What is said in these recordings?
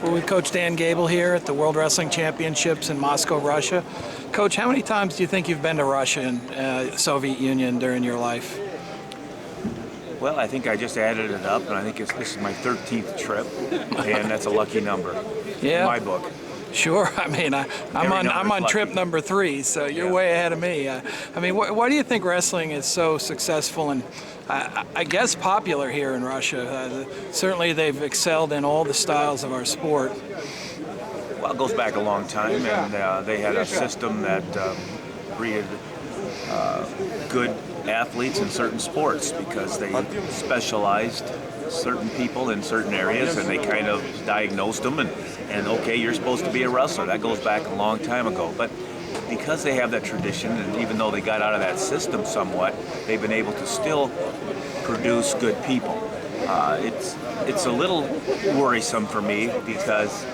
We're with Coach Dan Gable here at the World Wrestling Championships in Moscow, Russia. Coach, how many times do you think you've been to Russia and Soviet Union during your life? Well, I think I just added it up, and I think this is my 13th trip, and that's a lucky number Yeah. in my book. Sure. I mean, I'm on trip number 3, so you're way ahead of me. I mean, why do you think wrestling is so successful and I guess popular here in Russia? Certainly, they've excelled in all the styles of our sport. Well, it goes back a long time, and they had a system that breeded good athletes in certain sports because they specialized certain people in certain areas, and they kind of diagnosed them and okay, you're supposed to be a wrestler. That goes back a long time ago. But because they have that tradition, and even though they got out of that system somewhat, they've been able to still produce good people. It's a little worrisome for me because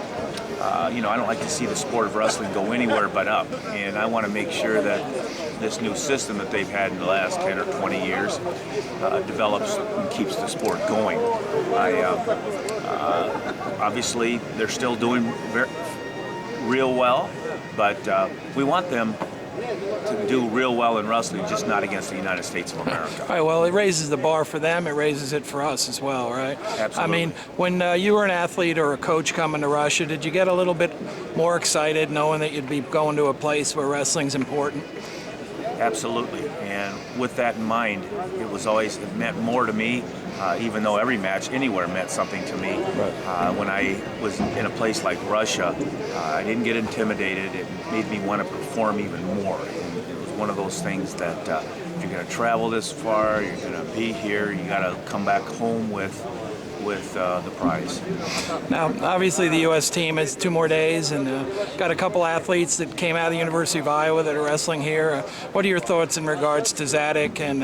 I don't like to see the sport of wrestling go anywhere but up, and I want to make sure that this new system that they've had in the last 10 or 20 years develops and keeps the sport going. Obviously, they're still doing real well, but we want them to do real well in wrestling, just not against the United States of America. All right, well, it raises the bar for them, it raises it for us as well, right? Absolutely. I mean, when you were an athlete or a coach coming to Russia, did you get a little bit more excited knowing that you'd be going to a place where wrestling's important? Absolutely, and with that in mind, it meant more to me, even though every match anywhere meant something to me. When I was in a place like Russia, I didn't get intimidated. It made me want to perform even more. And it was one of those things that if you're going to travel this far, you're going to be here, you got to come back home with the prize. Now, obviously, the U.S. team has 2 more days and got a couple athletes that came out of the University of Iowa that are wrestling here. What are your thoughts in regards to Zadick and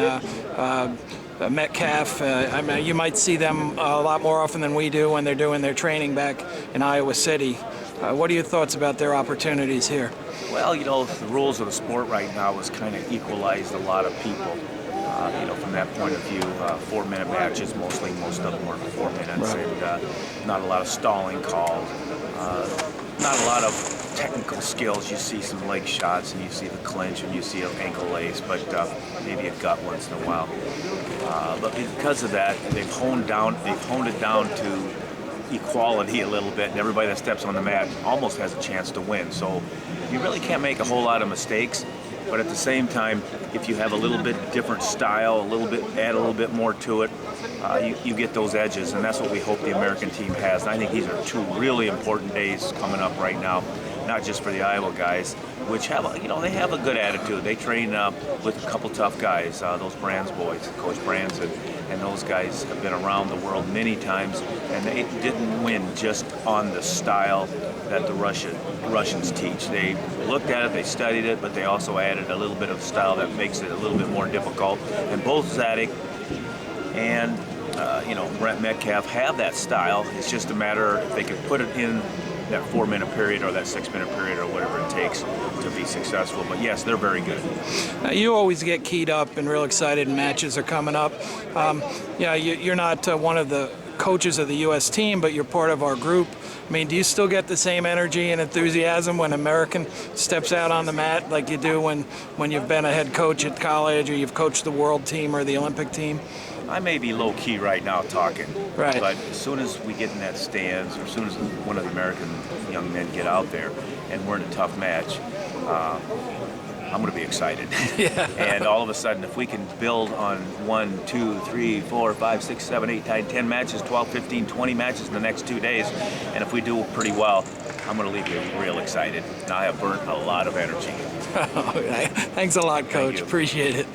Metcalf? I mean, you might see them a lot more often than we do when they're doing their training back in Iowa City. What are your thoughts about their opportunities here? Well, the rules of the sport right now has kind of equalized a lot of people. From that point of view, 4-minute matches mostly. Most of them were 4 minutes, right. And not a lot of stalling called. Not a lot of technical skills. You see some leg shots, and you see the clinch, and you see an ankle lace, but maybe a gut once in a while. But because of that, they've honed it down to equality a little bit, and everybody that steps on the mat almost has a chance to win. So you really can't make a whole lot of mistakes. But at the same time, if you have a little bit different style, add a little bit more to it, you get those edges, and that's what we hope the American team has. And I think these are 2 really important days coming up right now, not just for the Iowa guys, which have they have a good attitude. They train with a couple tough guys, those Brands boys, Coach Brands, and those guys have been around the world many times, and they didn't win just on the style that the Russians teach. They looked at it, they studied it, but they also added a little bit of style that makes it a little bit more difficult. And both Zadick and Brent Metcalf have that style. It's just a matter if they can put it in that 4-minute period or that 6-minute period or whatever it takes to be successful. But yes, they're very good. Now, you always get keyed up and real excited when matches are coming up. You're not one of the coaches of the U.S. team, but you're part of our group. I mean, do you still get the same energy and enthusiasm when an American steps out on the mat like you do when you've been a head coach at college or you've coached the world team or the Olympic team? I may be low-key right now talking, right. But as soon as we get in that stands, or as soon as one of the American young men get out there and we're in a tough match, I'm going to be excited. Yeah. And all of a sudden, if we can build on 1, 2, 3, 4, 5, 6, 7, 8, 9, 10 matches, 12, 15, 20 matches in the next 2 days, and if we do pretty well, I'm going to leave you real excited. Now I have burnt a lot of energy. Thanks a lot, Coach. Thank you. Appreciate it.